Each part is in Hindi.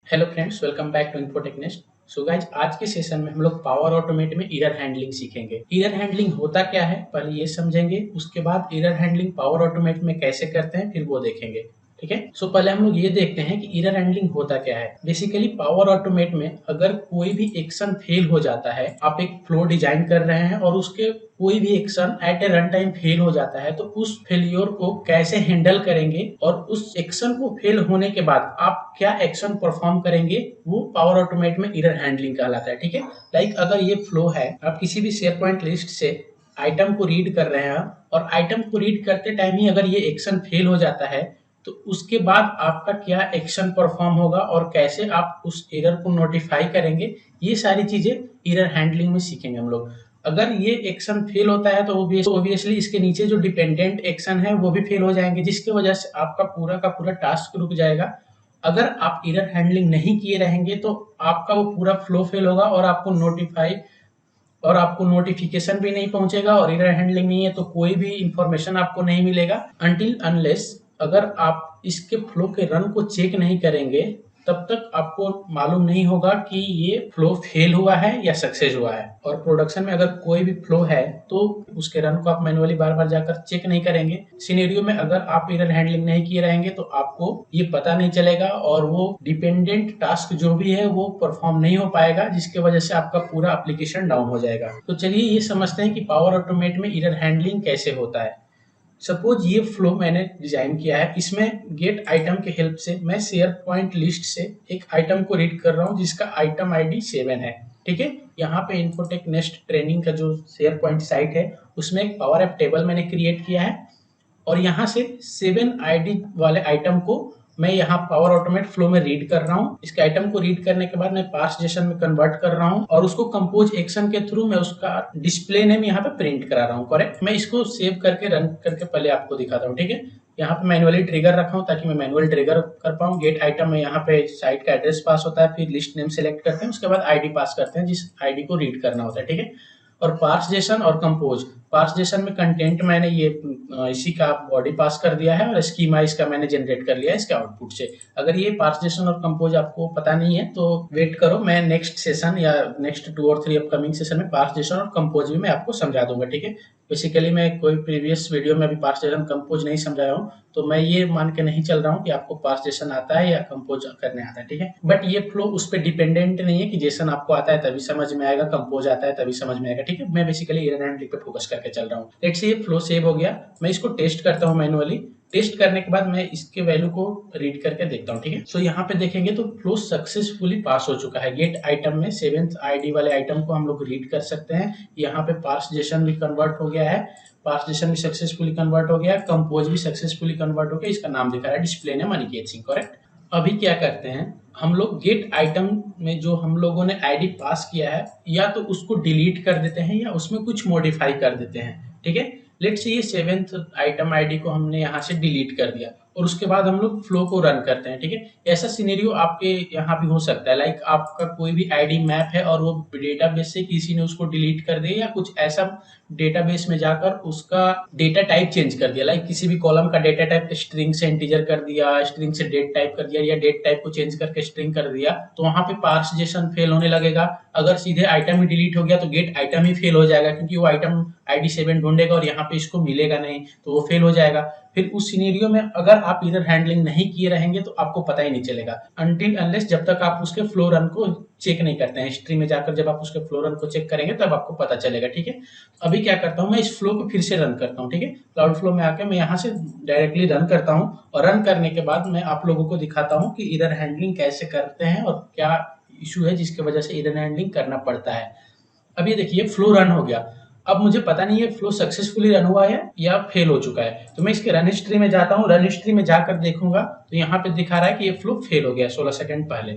Hello friends, welcome back to Infotechnest. So guys, आज के सेशन में हम लोग पावर ऑटोमेट में एरर हैंडलिंग सीखेंगे। एरर हैंडलिंग होता क्या है पहले ये समझेंगे, उसके बाद एरर हैंडलिंग पावर ऑटोमेट में कैसे करते हैं फिर वो देखेंगे। ठीक है। सो पहले हम लोग ये देखते हैं कि एरर हैंडलिंग होता क्या है। बेसिकली पावर ऑटोमेट में अगर कोई भी एक्शन फेल हो जाता है, आप एक फ्लो डिजाइन कर रहे हैं और उसके कोई भी action at A run time fail हो जाता है, तो उस फेलियर को कैसे हैंडल करेंगे और उस एक्शन को फेल होने के बाद आप क्या एक्शन परफॉर्म करेंगे, वो पावर ऑटोमेट में एरर हैंडलिंग कहलाता है। ठीक है। लाइक अगर ये फ्लो है, आप किसी भी शेयर पॉइंट लिस्ट से आइटम को रीड कर रहे हैं और आइटम को रीड करते टाइम ही अगर ये एक्शन फेल हो जाता है, तो उसके बाद आपका क्या एक्शन परफॉर्म होगा और कैसे आप उस एरर को नोटिफाई करेंगे, ये सारी चीजें एरर हैंडलिंग में सीखेंगे हम लोग। अगर ये एक्शन फेल होता है तो ऑब्वियसली इसके नीचे जो डिपेंडेंट एक्शन है वो भी फेल हो जाएंगे, जिसकी वजह से आपका पूरा का पूरा टास्क रुक जाएगा। अगर आप एरर हैंडलिंग नहीं किए रहेंगे तो आपका वो पूरा फ्लो फेल होगा और आपको नोटिफिकेशन भी नहीं पहुंचेगा, और एरर हैंडलिंग नहीं है तो कोई भी इंफॉर्मेशन आपको नहीं मिलेगा अनटिल अनलेस अगर आप इसके फ्लो के रन को चेक नहीं करेंगे, तब तक आपको मालूम नहीं होगा कि ये फ्लो फेल हुआ है या सक्सेस हुआ है। और प्रोडक्शन में अगर कोई भी फ्लो है तो उसके रन को आप मैनुअली बार बार जाकर चेक नहीं करेंगे। सिनेरियो में अगर आप एरर हैंडलिंग नहीं किए रहेंगे तो आपको ये पता नहीं चलेगा और वो डिपेंडेंट टास्क जो भी है वो परफॉर्म नहीं हो पाएगा, जिसकी वजह से आपका पूरा एप्लीकेशन डाउन हो जाएगा। तो चलिए ये समझते हैं कि पावर ऑटोमेट में एरर हैंडलिंग कैसे होता है। सपोज ये फ्लो मैंने डिजाइन किया है, इसमें गेट आइटम के हेल्प से मैं शेयर पॉइंट लिस्ट से एक आइटम को रीड कर रहा हूँ जिसका आइटम आईडी 7 है। ठीक है। यहाँ पे इन्फोटेक नेस्ट ट्रेनिंग का जो शेयर पॉइंट साइट है उसमें एक पावर ऐप टेबल मैंने क्रिएट किया है और यहाँ से 7 आईडी वाले आइटम को मैं यहाँ पावर ऑटोमेट फ्लो में रीड कर रहा हूँ। इसके आइटम को रीड करने के बाद मैं पार्स जेसन में कन्वर्ट कर रहा हूँ और उसको कंपोज एक्शन के थ्रू मैं उसका डिस्प्ले नेम यहाँ पे प्रिंट करा रहा हूँ। करेक्ट। मैं इसको सेव करके रन करके पहले आपको दिखाता हूँ। ठीक है। यहाँ पे मैनुअली ट्रिगर रखा हूँ ताकि मैं मैनुअल ट्रिगर कर पाऊँ। गेट आइटम में यहाँ पे साइट का एड्रेस पास होता है, फिर लिस्ट नेम सेलेक्ट करते हैं, उसके बाद आईडी पास करते हैं जिस आईडी को रीड करना होता है। ठीक है। और पार्स जेसन और कंपोज, पार्स जेसन में कंटेंट मैंने ये इसी का बॉडी पास कर दिया है और स्कीमा इसका मैंने जनरेट कर लिया है इसके आउटपुट से। अगर ये पार्स जेसन और कंपोज आपको पता नहीं है तो वेट करो, मैं नेक्स्ट सेशन या नेक्स्ट 2 और 3 अपकमिंग सेशन में पार्स जेसन और कंपोज भी मैं आपको समझा दूंगा। ठीक है। बेसिकली मैं कोई प्रीवियस वीडियो में अभी पार्स जेसन कंपोज नहीं समझाया हूँ, तो मैं ये मान के नहीं चल रहा हूँ कि आपको पार्स जेसन आता है या कंपोज करने आता है। ठीक है। बट ये फ्लो उस पर डिपेंडेंट नहीं है कि जेसन आपको आता है तभी समझ में आएगा, कंपोज आता है तभी समझ में आएगा। ठीक है। मैं बेसिकली एरर हैंडलिंग पे फोकस करके चल रहा हूँ। लेट्स से ये फ्लो सेव हो गया, मैं इसको टेस्ट करता हूँ मैनुअली। टेस्ट करने के बाद मैं इसके वैल्यू को रीड करके देखता हूँ। ठीक है। सो यहाँ पे देखेंगे तो फ्लो सक्सेसफुली पास हो चुका है। गेट आइटम में 7th आईडी वाले आइटम को हम लोग रीड कर सकते हैं। यहाँ पे पार्स जेसन भी कन्वर्ट हो गया है, पार्स जेसन भी सक्सेसफुली कन्वर्ट हो गया, कंपोज भी सक्सेसफुली कन्वर्ट हो गया, इसका नाम दिखा रहा है display name Aniket Singh. Correct. अभी क्या करते हैं हम लोग, गेट आइटम में जो हम लोगों ने आईडी पास किया है या तो उसको डिलीट कर देते हैं या उसमें कुछ मॉडिफाई कर देते हैं। ठीक है। लेट्स से ये 7th आइटम आईडी को हमने यहाँ से डिलीट कर दिया और उसके बाद हम लोग फ्लो को रन करते हैं। ठीक है। ऐसा सिनेरियो आपके यहाँ भी हो सकता है। लाइक आपका कोई भी आईडी मैप है और वो डेटाबेस से किसी ने उसको डिलीट कर दिया या कुछ ऐसा डेटाबेस में जाकर उसका डेटा टाइप चेंज कर दिया। लाइक किसी भी कॉलम का डेटा टाइप स्ट्रिंग से इंटीजर कर दिया, स्ट्रिंग से डेट टाइप कर दिया या डेट टाइप को चेंज करके स्ट्रिंग कर दिया, तो वहां पे पार्स जेसन फेल होने लगेगा। अगर सीधे आइटम ही डिलीट हो गया तो गेट आइटम ही फेल हो जाएगा, क्योंकि वो आइटम आईडी 7 ढूंढेगा और यहाँ पे इसको मिलेगा नहीं तो वो फेल हो जाएगा। फिर उस सिनेरियो में अगर आप एरर हैंडलिंग नहीं किए रहेंगे तो आपको पता ही नहीं चलेगा अनटिल अनलेस जब तक आप उसके फ्लो रन को चेक नहीं करते हैं। हिस्ट्री में जाकर जब आप उसके फ्लो रन को चेक करेंगे तब आपको पता चलेगा। ठीक है। अभी क्या करता हूँ, मैं इस फ्लो को फिर से रन करता हूँ। ठीक है। क्लाउड फ्लो में आकर मैं यहाँ से डायरेक्टली रन करता हूँ और रन करने के बाद मैं आप लोगों को दिखाता हूँ कि एरर हैंडलिंग कैसे करते हैं और क्या इशू है जिसकी वजह से एरर हैंडलिंग करना पड़ता है। अब ये देखिए फ्लो रन हो गया। अब मुझे पता नहीं है फ्लो सक्सेसफुली रन हुआ है या फेल हो चुका है, तो मैं इसके रन हिस्ट्री में जाता हूँ। रन हिस्ट्री में जाकर देखूंगा तो यहाँ पे दिखा रहा है कि ये फ्लो फेल हो गया 16 सेकंड पहले।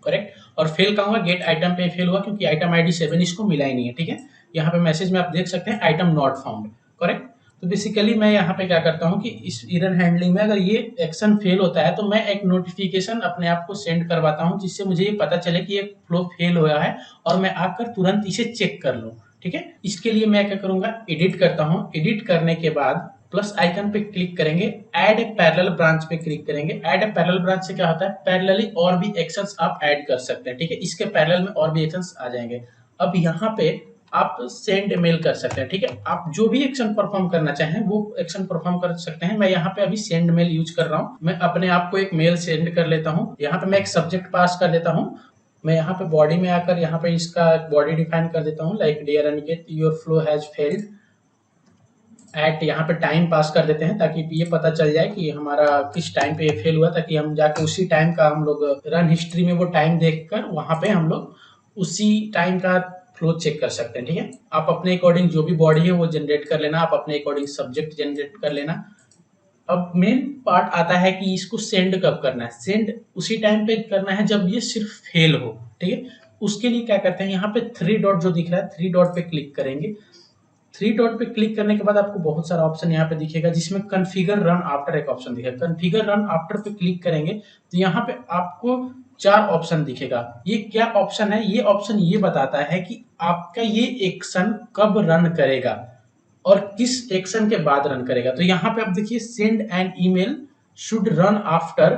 करेक्ट। और फेल कहाँ हुआ, गेट आइटम पे फेल हुआ क्योंकि आइटम आईडी 7 इसको मिला ही नहीं है। ठीक है। यहाँ पे मैसेज में आप देख सकते हैं आइटम नॉट फाउंड। करेक्ट। तो बेसिकली मैं यहाँ पे क्या करता हूँ कि इस एरर हैंडलिंग में अगर ये एक्शन फेल होता है तो मैं एक नोटिफिकेशन अपने आप को सेंड करवाता हूँ जिससे मुझे ये पता चले कि ये फ्लो फेल हुआ है और मैं आकर तुरंत इसे चेक कर लूँ। ठीक है। इसके लिए मैं क्या करूंगा, एडिट करता हूँ। एडिट करने के बाद प्लस आइकन पे क्लिक करेंगे, ऐड ए पैरेलल ब्रांच पे क्लिक करेंगे। ऐड ए पैरेलल ब्रांच से क्या होता है, पैरेलली और भी एक्शंस आप ऐड कर सकते हैं, ठीक है, इसके पैरेलल में और भी एक्शंस आ जाएंगे। अब यहाँ पे आप सेंड मेल कर सकते हैं, ठीक है, आप जो भी एक्शन परफॉर्म करना चाहें वो एक्शन परफॉर्म कर सकते हैं। मैं यहाँ पे अभी सेंड मेल यूज कर रहा हूँ, मैं अपने आप को एक मेल सेंड कर लेता हूँ। यहाँ पे मैं एक सब्जेक्ट पास कर देता हूँ, मैं यहाँ पे बॉडी में आकर यहाँ पे इसका बॉडी डिफाइन कर देता हूँ, like dear Aniket your flow has failed at, यहाँ पे टाइम पास कर देते हैं ताकि ये पता चल जाए कि हमारा किस टाइम पे ये फेल हुआ, ताकि हम जाके उसी टाइम का हम लोग रन हिस्ट्री में वो टाइम देखकर वहां पे हम लोग उसी टाइम का फ्लो चेक कर सकते हैं, ठीक है। आप अपने अकॉर्डिंग जो भी बॉडी है वो जनरेट कर लेना, आप अपने अकॉर्डिंग सब्जेक्ट जनरेट कर लेना। अब मेन पार्ट आता है कि इसको सेंड कब करना है। सेंड उसी टाइम पे करना है जब ये सिर्फ फेल हो, ठीक है। उसके लिए क्या करते हैं, यहाँ पे 3 डॉट जो दिख रहा है 3 डॉट पे क्लिक करेंगे। 3 डॉट पे क्लिक करने के बाद आपको बहुत सारा ऑप्शन यहाँ पे दिखेगा, जिसमें कॉन्फ़िगर रन आफ्टर एक ऑप्शन दिखेगा। कॉन्फ़िगर रन आफ्टर पे क्लिक करेंगे तो यहाँ पे आपको 4 ऑप्शन दिखेगा। ये क्या ऑप्शन है, ये ऑप्शन ये बताता है कि आपका ये एक्शन कब रन करेगा और किस एक्शन के बाद रन करेगा। तो यहाँ पे आप देखिए, send an email should run after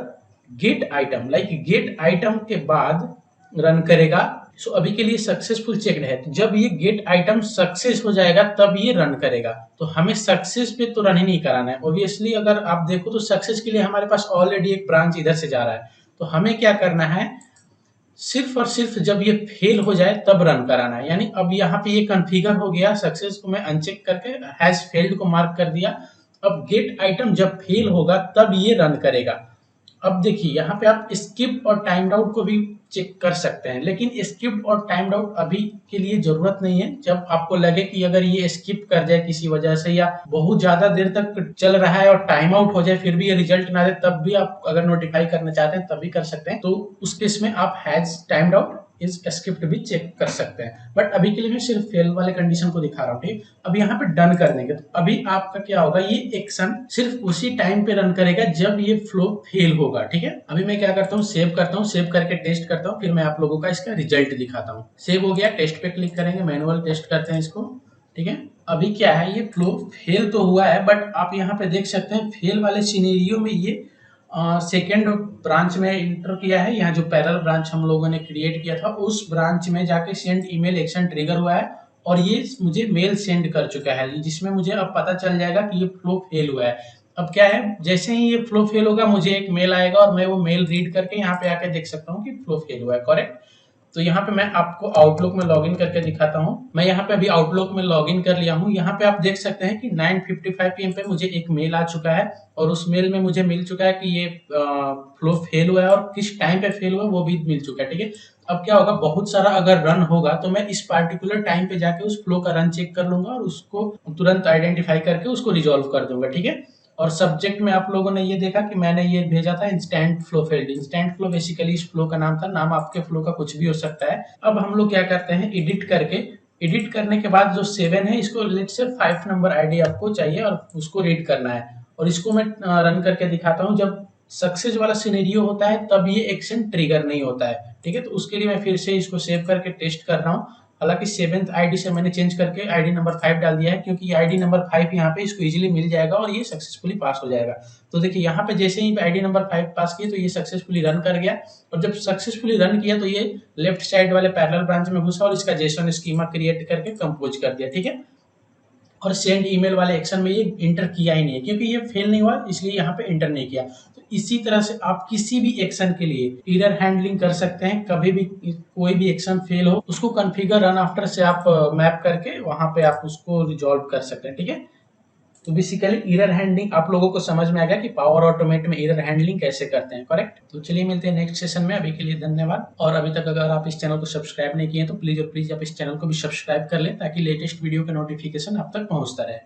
gate item, like get item के बाद रन करेगा। सो अभी के लिए सक्सेसफुल चेक्ड है, तो जब ये गेट आइटम सक्सेस हो जाएगा तब ये रन करेगा। तो हमें सक्सेस पे तो रन ही नहीं कराना है ऑब्वियसली। अगर आप देखो तो सक्सेस के लिए हमारे पास ऑलरेडी एक ब्रांच इधर से जा रहा है, तो हमें क्या करना है, सिर्फ और सिर्फ जब ये फेल हो जाए तब रन कराना है। यानी अब यहाँ पे ये कॉन्फ़िगर हो गया, सक्सेस को मैं अनचेक करके हैज फेल्ड को मार्क कर दिया। अब गेट आइटम जब फेल होगा तब ये रन करेगा। अब देखिए यहाँ पे आप स्किप और टाइम्ड आउट को भी चेक कर सकते हैं, लेकिन स्किप और टाइम्ड आउट अभी के लिए जरूरत नहीं है। जब आपको लगे कि अगर ये स्किप कर जाए किसी वजह से या बहुत ज्यादा देर तक चल रहा है और टाइम आउट हो जाए फिर भी ये रिजल्ट ना दे, तब भी आप अगर नोटिफाई करना चाहते हैं तभी कर सकते हैं। तो उस केस में आप has timed out is skipped भी चेक कर सकते हैं। बट अभी के लिए मैं सिर्फ फेल वाले कंडीशन को दिखा रहा हूँ, ठीक। अब यहाँ पे डन कर देंगे तो अभी आपका क्या होगा, ये एक्शन सिर्फ उसी टाइम पे रन करेगा जब ये फ्लो फेल होगा, ठीक है। अभी मैं क्या करता हूँ, सेव करता हूँ, सेव करके टेस्ट करता हूँ, फिर मैं आप लोगों का इसका रिजल्ट दिखाता हूँ। सेव हो गया, टेस्ट पे क्लिक करेंगे, मैनुअल टेस्ट करते हैं इसको, ठीक है। अभी क्या है, ये फ्लो फेल तो हुआ है, बट आप यहाँ पे देख सकते हैं फेल वाले सिनेरियो में ये सेकेंड ब्रांच में इंटर किया है। यहाँ जो पैरेलल ब्रांच हम लोगों ने क्रिएट किया था उस ब्रांच में जाके सेंड ईमेल एक्शन ट्रिगर हुआ है और ये मुझे मेल सेंड कर चुका है, जिसमें मुझे अब पता चल जाएगा कि ये फ्लो फेल हुआ है। अब क्या है, जैसे ही ये फ्लो फेल होगा मुझे एक मेल आएगा और मैं वो मेल रीड करके यहाँ पे आके देख सकता हूँ कि फ्लो फेल हुआ है, करेक्ट। तो यहाँ पे मैं आपको आउटलुक में लॉगिन करके दिखाता हूँ। मैं यहाँ पे अभी आउटलुक में लॉगिन कर लिया हूँ। यहाँ पे आप देख सकते हैं कि 9:55 PM पे मुझे एक मेल आ चुका है और उस मेल में मुझे मिल चुका है कि ये फ्लो फेल हुआ है और किस टाइम पे फेल हुआ है वो भी मिल चुका है, ठीक है। अब क्या होगा, बहुत सारा अगर रन होगा तो मैं इस पार्टिकुलर टाइम पे जाके उस फ्लो का रन चेक कर लूंगा और उसको तुरंत आइडेंटिफाई करके उसको रिजॉल्व कर दूंगा, ठीक है। और सब्जेक्ट में आप लोगों ने ये देखा कि मैंने ये भेजा था instant flow failed. Instant flow basically इस फ्लो का नाम था, नाम आपके फ्लो का कुछ भी हो सकता है। अब हम लोग क्या करते हैं, एडिट करके, एडिट करने के बाद जो 7 है इसको लेट से 5 नंबर आईडी आपको चाहिए और उसको रीड करना है और इसको मैं रन करके दिखाता हूँ। जब सक्सेस वाला सिनेरियो होता है तब ये एक्शन ट्रिगर नहीं होता है, ठीक है। तो उसके लिए मैं फिर से इसको सेव करके टेस्ट कर रहा हूँ। हालांकि 7th आईडी से मैंने चेंज करके आईडी नंबर 5 डाल दिया है, क्योंकि आईडी नंबर 5 यहाँ पे इसको इजीली मिल जाएगा और ये सक्सेसफुली पास हो जाएगा। तो देखिए यहाँ पे जैसे ही आईडी नंबर 5 पास किए तो ये सक्सेसफुली रन कर गया और जब सक्सेसफुली रन किया तो ये लेफ्ट साइड वाले पैरेलल ब्रांच में घुसा और इसका जेसन स्कीमा क्रिएट करके कंपोज कर दिया, ठीक है। और सेंड ईमेल वाले एक्शन में ये इंटर किया ही नहीं है, क्योंकि ये फेल नहीं हुआ इसलिए यहाँ पे इंटर नहीं किया। तो इसी तरह से आप किसी भी एक्शन के लिए एरर हैंडलिंग कर सकते हैं। कभी भी कोई भी एक्शन फेल हो उसको कॉन्फ़िगर रन आफ्टर से आप मैप करके वहां पे आप उसको रिजॉल्व कर सकते हैं, ठीक है। तो बेसिकली एरर हैंडलिंग आप लोगों को समझ में आ गया कि पावर ऑटोमेट में एरर हैंडलिंग कैसे करते हैं, करेक्ट। तो चलिए मिलते हैं नेक्स्ट सेशन में, अभी के लिए धन्यवाद। और अभी तक अगर आप इस चैनल को सब्सक्राइब नहीं किए तो प्लीज और प्लीज आप इस चैनल को भी सब्सक्राइब कर लें ताकि लेटेस्ट वीडियो का नोटिफिकेशन आप तक पहुंचता रहे।